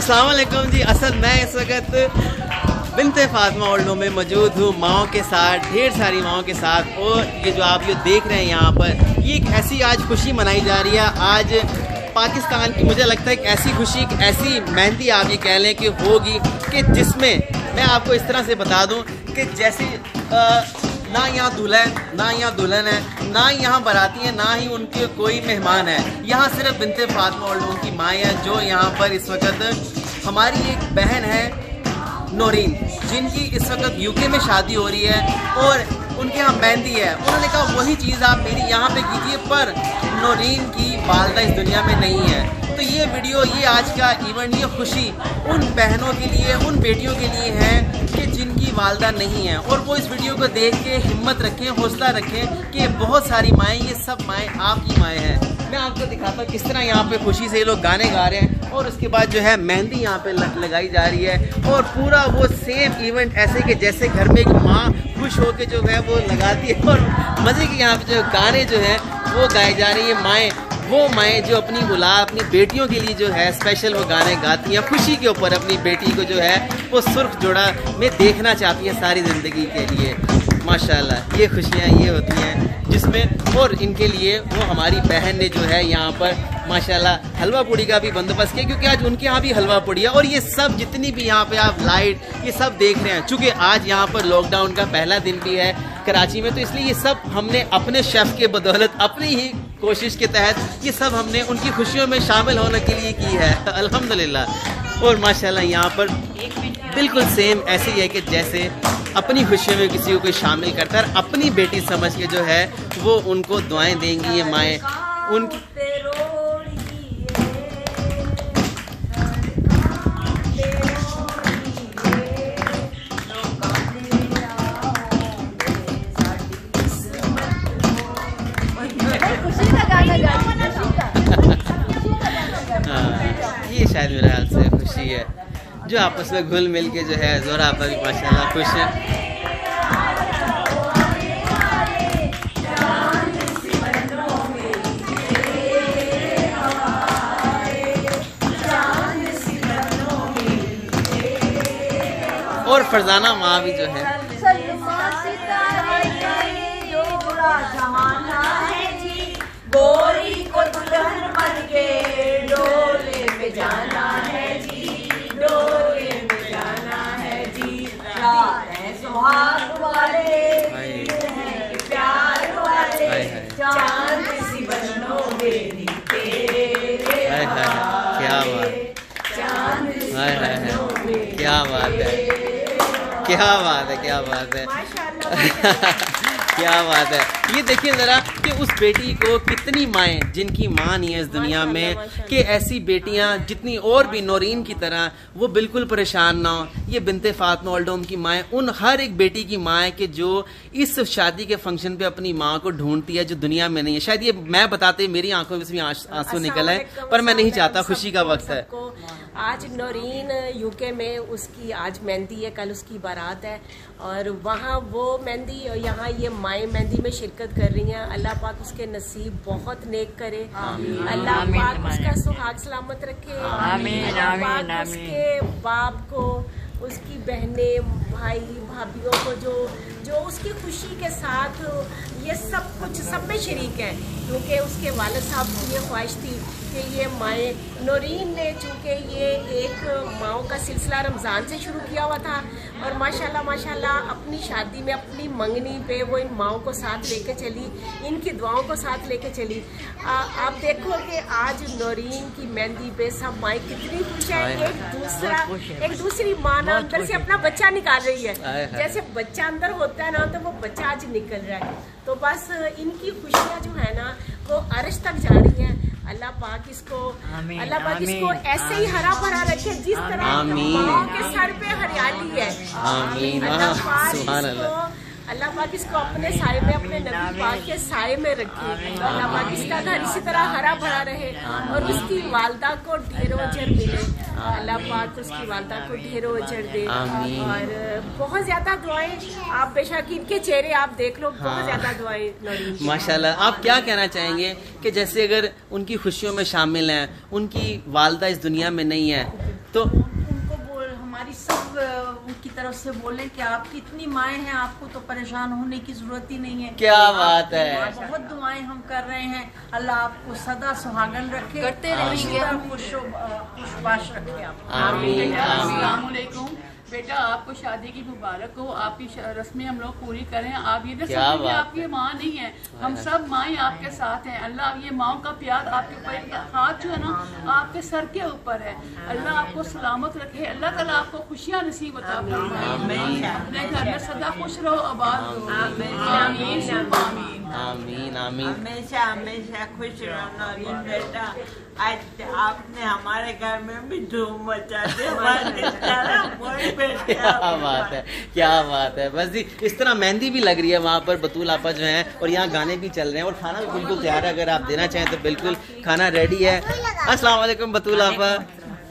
अस्सलाम वालेकुम जी। असल मैं इस वक्त बिन्ते फातिमा ओल्ड होम में मौजूद हूँ माओं के साथ, ढेर सारी माओं के साथ। और ये जो आप ये देख रहे हैं यहाँ पर, ये एक ऐसी आज खुशी मनाई जा रही है। आज पाकिस्तान की मुझे लगता है एक ऐसी खुशी, एक ऐसी मेहंदी आप ये कह लें कि होगी कि जिसमें मैं आपको इस तरह से बता दूँ कि जैसे ना यहाँ दुल्हन है, ना यहाँ बाराती है, ना ही उनके कोई मेहमान है। यहाँ सिर्फ बिन्ते फातिमा ओल्ड होम की माएँ हैं जो यहाँ पर इस वक्त हमारी एक बहन है नौरीन, जिनकी इस वक्त यूके में शादी हो रही है और उनके यहाँ मेहंदी है। उन्होंने कहा वही चीज़ आप मेरी यहाँ पे कीजिए, पर नौरीन की वालदा इस दुनिया में नहीं है। तो ये वीडियो, ये आज का इवेंट, ये खुशी उन बहनों के लिए, उन बेटियों के लिए है कि जिनकी वालदा नहीं है। और वो इस वीडियो को देख के हिम्मत रखें, हौसला रखें कि बहुत सारी माएँ, ये सब माएँ आपकी माएँ हैं। मैं आपको दिखाता हूँ किस तरह यहाँ पे खुशी से ये लोग गाने गा रहे हैं और उसके बाद जो है मेहंदी यहाँ पे लगाई जा रही है। और पूरा वो सेम इवेंट ऐसे कि जैसे घर में एक माँ खुश होकर जो है वो लगाती है और मज़े के यहाँ पे जो गाने जो है वो गाए जा रही है। माएँ, वो माएँ जो अपनी औलाद, अपनी बेटियों के लिए जो है स्पेशल वो गाने गाती हैं, खुशी के ऊपर अपनी बेटी को जो है वो सुर्ख जोड़ा में देखना चाहती हैं सारी ज़िंदगी के लिए। माशाल्लाह, ये खुशियाँ ये होती हैं जिसमें, और इनके लिए वो हमारी बहन ने जो है यहाँ पर माशाल्लाह हलवा पूड़ी का भी बंदोबस्त किया, क्योंकि आज उनके यहाँ भी हलवा पूड़ी है। और ये सब जितनी भी यहाँ पे आप लाइट ये सब देख रहे हैं, चूँकि आज यहाँ पर लॉकडाउन का पहला दिन भी है कराची में, तो इसलिए ये सब हमने अपने शेफ़ के बदौलत, अपनी ही कोशिश के तहत ये सब हमने उनकी खुशियों में शामिल होने के लिए की है, अल्हम्दुलिल्लाह। और माशाल्लाह यहाँ पर बिल्कुल सेम ऐसे ही है कि जैसे अपनी खुशियों में किसी को कोई शामिल करता है, अपनी बेटी समझ के जो है वो उनको दुआएं देंगी ये माएँ। उनकी ये शायद मेरे ख्याल से खुशी है जो आपस में घुल मिल के जो है जोरा पर भी माशाल्लाह खुश है। और फरजाना माँ भी जो है गोरी को दुल्हन बन के डोले पे जाना है जी, डोले पे जाना है जी। रात है सुहाग वाले, प्यार वाले, चांद सी बनोगे तेरे, क्या बात, चांद सी बनोगे, क्या बात है, क्या बात है, क्या बात है क्या बात है। ये देखिए ज़रा कि उस बेटी को कितनी माएँ जिनकी माँ नहीं है इस दुनिया में, कि ऐसी बेटियाँ जितनी और भी नौरीन की तरह वो बिल्कुल परेशान ना हो। ये बिन्ते फातिमा ओल्ड होम की माएँ उन हर एक बेटी की माँ है कि जो इस शादी के फंक्शन पे अपनी माँ को ढूंढती है जो दुनिया में नहीं है। शायद ये मैं बताते मेरी आंखों में भी आंसू निकल आए, पर मैं नहीं चाहता, खुशी का वक्त है। आज नौरीन यूके में, उसकी आज मेहंदी है, कल उसकी बारात है और वहाँ वो मेहंदी और यहाँ ये माएँ मेहंदी में शिरकत कर रही हैं। अल्लाह पाक उसके नसीब बहुत नेक करे, अल्लाह पाक उसका सुहाग सलामत रखे, अल्लाह पाक उसके बाप को, उसकी बहनें, भाई भाभीयों को जो उसकी खुशी के साथ ये सब कुछ सब में शरीक है, क्योंकि उसके वालिद साहब की ये ख्वाहिश थी कि ये माएँ, नौरीन ने चूँकि ये एक माओं का सिलसिला रमज़ान से शुरू किया हुआ था और माशाल्लाह माशाल्लाह अपनी शादी में, अपनी मंगनी पे वो इन माओं को साथ लेके चली, इनकी दुआओं को साथ लेके चली। आप देखो कि आज नौरीन की मेहंदी पे सब माएँ कितनी खुश है, एक दूसरी माँ ना अंदर से अपना बच्चा निकाल रही है, जैसे बच्चा अंदर होता है ना तो वो बच्चा आज निकल रहा है। तो बस इनकी खुशियाँ जो है ना वो अर्श तक जा रही हैं। अल्लाह पाक इसको ऐसे ही हरा भरा रखे जिस तरह माओं के सर पे हरियाली है। अल्लाह पाक इसको अपने साए में, अपने नबी पाक के साए में रखे। अल्लाह पाक इसका घर इसी तरह हरा भरा रहे और उसकी वालदा को ढेरों अजर मिले। अल्लाह पाक उसकी वालदा को ढेरों अजर दे। और बहुत ज्यादा दुआएं, आप बेशक इनके चेहरे आप देख लो, बहुत ज्यादा दुआएं। माशाल्लाह। आप क्या कहना चाहेंगे कि जैसे अगर उनकी खुशियों में शामिल हैं, उनकी वालदा इस दुनिया में नहीं है, तो उनको बोल, हमारी सब उनकी तरफ से बोले कि आपकी इतनी माएँ हैं, आपको तो परेशान होने की जरूरत ही नहीं है। क्या बात है। बहुत दुआएं हम कर रहे हैं, अल्लाह आपको सदा सुहागन रखे, करते रहेंगे, खुशबाश रखे आप। आमीन। अस्सलाम वालेकुम बेटा, आपको शादी की मुबारक हो, आपकी रस्में हम लोग पूरी करें। आप ये क्या समझिए बात आपकी माँ नहीं है, हम सब माएँ आपके साथ हैं। अल्लाह ये माओ का प्यार आपके ऊपर, हाथ जो है ना आपके सर के ऊपर है। अल्लाह आपको सलामत रखे, अल्लाह ताला आपको खुशियाँ नसीब अता फरमाए। अपने घर में सदा खुश रहो, आबाद रहो। आमीन आमीन आमीन। हमेशा हमेशा खुश रहना नौरीन बेटा। आज आपने हमारे घर में भी धूम मचा दी। क्या बात है, क्या बात है। बस जी इस तरह मेहंदी भी लग रही है वहाँ पर, बतूल आपा जो हैं, और यहाँ गाने भी चल रहे हैं और खाना भी बिल्कुल तैयार है। अगर आप देना चाहें तो बिल्कुल खाना रेडी है। अस्सलाम वालेकुम बतूल आपा,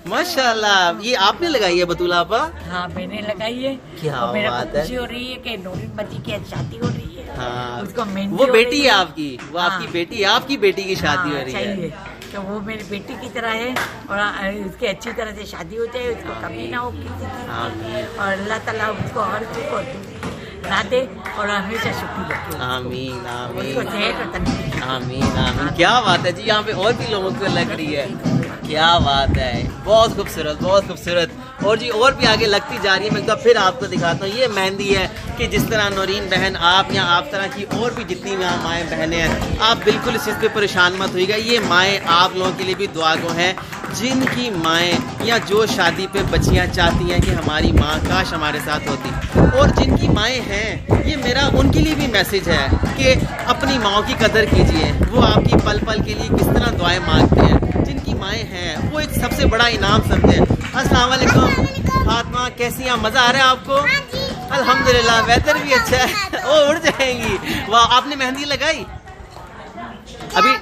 माशाल्लाह। ये आपने लगाई है बतूल आपा? हाँ मैंने लगाई है। क्या और मेरे को बात है। खुशी हो रही है कि नौरीन बच्ची की शादी हो रही है। हाँ, उसको मेहंदी वो हो बेटी रही है आपकी, वो हाँ। आपकी बेटी है, आपकी बेटी की शादी हो रही है। चाहिए तो वो मेरी बेटी की तरह है और उसकी अच्छी तरह से शादी हो जाए, उसको कभी ना हो किसी चीज़ की, और अल्लाह ताला उसको हर चीज़ को ना दे और हमेशा सुखी रखे। आमीन उसको आमीन सेहत और तंदुरुस्ती। आमीन आमीन। क्या बात है जी, यहाँ पे और भी लोगों को लग रही है। क्या बात है, बहुत खूबसूरत, बहुत खूबसूरत। और जी और भी आगे लगती जा रही है। मैं एक बार फिर आपको दिखाता हूँ। ये मेहंदी है कि जिस तरह नौरीन बहन आप या आप तरह की और भी जितनी यहाँ माएँ बहनें हैं, आप बिल्कुल इस चीज़ पे परेशान मत होइएगा। ये माएँ आप लोगों के लिए भी दुआ गो हैं, जिनकी माएँ या जो शादी पे बच्चियाँ चाहती हैं कि हमारी माँ काश हमारे साथ होती, और जिनकी माएँ हैं, ये मेरा उनके लिए भी मैसेज है कि अपनी माँ की कदर कीजिए। वो आपकी पल पल के लिए किस तरह दुआएं मांगते हैं। जिनकी माएँ हैं वो एक सबसे बड़ा इनाम समझते हैं। अस्सलाम वालेकुम फातिमा, कैसी हैं? मज़ा आ रहा है आपको? अल्हम्दुलिल्लाह, वेदर भी अच्छा है। ओ उड़ जाएंगी। वाह, आपने मेहंदी लगाई अभी?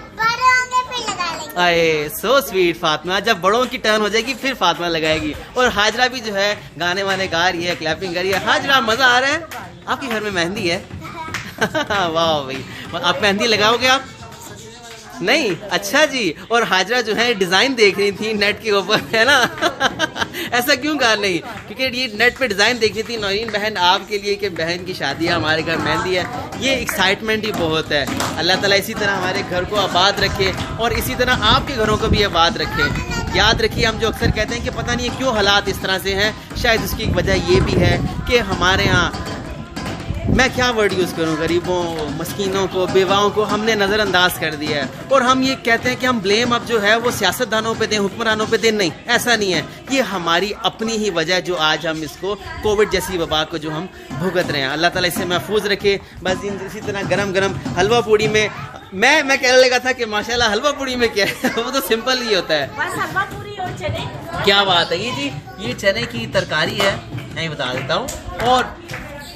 अरे सो स्वीट फातिमा, जब बड़ों की टर्न हो जाएगी फिर फातिमा लगाएगी। और हाजरा भी जो है गाने वाने गा रही है, क्लैपिंग कर रही है। हाजरा मज़ा आ रहा है? आपके घर में मेहंदी है? वाह भाई, आप मेहंदी लगाओगे आप? नहीं, अच्छा जी। और हाजरा जो है डिज़ाइन देख रही थी नेट के ऊपर, है ना? ऐसा क्यों कहा? नहीं, क्योंकि ये नेट पे डिज़ाइन देख रही थी नौरीन बहन आपके लिए कि बहन की शादी है, हमारे घर मेहंदी है। ये एक्साइटमेंट ही बहुत है। अल्लाह ताला इसी तरह हमारे घर को आबाद रखे और इसी तरह आपके घरों को भी आबाद रखे। याद रखिए, हम जो अक्सर कहते हैं कि पता नहीं है क्यों हालात इस तरह से हैं, शायद उसकी एक वजह ये भी है कि हमारे यहाँ, मैं क्या वर्ड यूज़ करूं, गरीबों, मस्कीनों को, बेवाओं को हमने नज़रअंदाज कर दिया है। और हम ये कहते हैं कि हम ब्लेम अब जो है वो सियासतदानों पे दें, हुक्मरानों पे दें। नहीं, ऐसा नहीं है। ये हमारी अपनी ही वजह जो आज हम इसको कोविड जैसी वबा को जो हम भुगत रहे हैं। अल्लाह ताला इससे महफूज रखे। बस इसी तरह गरम गरम हलवा पूड़ी में मैं कहने लगा था कि माशाल्लाह हलवा पूड़ी में क्या है वो तो सिंपल ही होता है। बस हलवा पूरी और चने। क्या बात है। ये जी ये चने की तरकारी है, मैं बता देता हूँ। और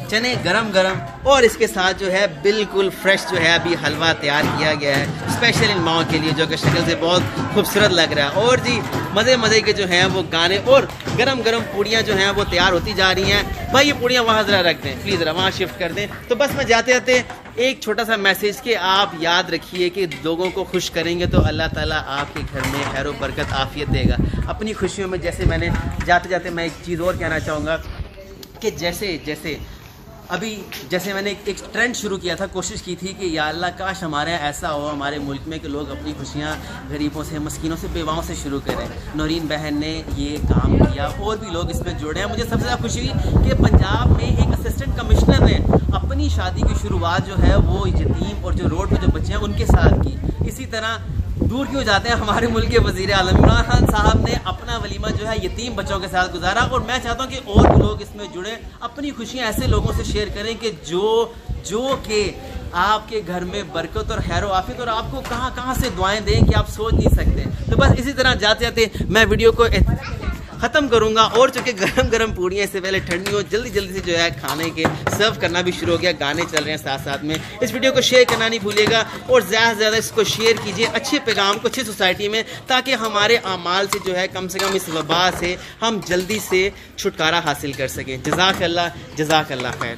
चने गरम गरम, और इसके साथ जो है बिल्कुल फ्रेश जो है अभी हलवा तैयार किया गया है स्पेशल इन माओ के लिए, जो कि शक्ल से बहुत खूबसूरत लग रहा है। और जी मज़े मज़े के जो हैं वो गाने और गरम गरम पूड़ियाँ जो हैं वो तैयार होती जा रही हैं। भाई ये पूड़ियाँ वहाँ ज़रा रख दें प्लीज़, ज़रा वहाँ शिफ्ट कर दें। तो बस मैं जाते जाते एक छोटा सा मैसेज कि आप याद रखिए कि लोगों को खुश करेंगे तो अल्लाह ताला आपके घर में खैर व बरकत आफियत देगा। अपनी खुशियों में जैसे मैंने जाते जाते मैं एक चीज़ और कहना चाहूँगा कि जैसे जैसे मैंने एक ट्रेंड शुरू किया था, कोशिश की थी कि या अल्लाह काश हमारे यहाँ ऐसा हो हमारे मुल्क में कि लोग अपनी खुशियाँ गरीबों से, मस्कीनों से, बेवाओं से शुरू करें। नौरीन बहन ने ये काम किया और भी लोग इसमें जुड़े हैं। मुझे सबसे ज़्यादा खुशी हुई कि पंजाब में एक असिस्टेंट कमिश्नर ने अपनी शादी की शुरुआत जो है वो यतीम और जो रोड पर जो बच्चे हैं उनके साथ की। इसी तरह दूर क्यों जाते हैं, हमारे मुल्क के वज़ीर आज़म इमरान खान साहब ने अपना वलीमा जो है यतीम बच्चों के साथ गुजारा। और मैं चाहता हूँ कि और भी लोग इसमें जुड़े, अपनी खुशियाँ ऐसे लोगों से शेयर करें कि जो कि आपके घर में बरकत और खैर आफियत और आपको कहाँ कहाँ से दुआएं दें कि आप सोच नहीं सकते। तो बस इसी तरह जाते जाते मैं वीडियो को ख़त्म करूँगा। और चूँकि गरम गरम पूड़ियाँ इससे पहले ठंडी हो, जल्दी जल्दी से जो है खाने के सर्व करना भी शुरू हो गया, गाने चल रहे हैं साथ साथ में। इस वीडियो को शेयर करना नहीं भूलिएगा और ज़्यादा से ज़्यादा इसको शेयर कीजिए अच्छे पैगाम को, अच्छी सोसाइटी में, ताकि हमारे आमाल से जो है कम से कम इस वबा से हम जल्दी से छुटकारा हासिल कर सकें। जज़ाकल्लाह खैर।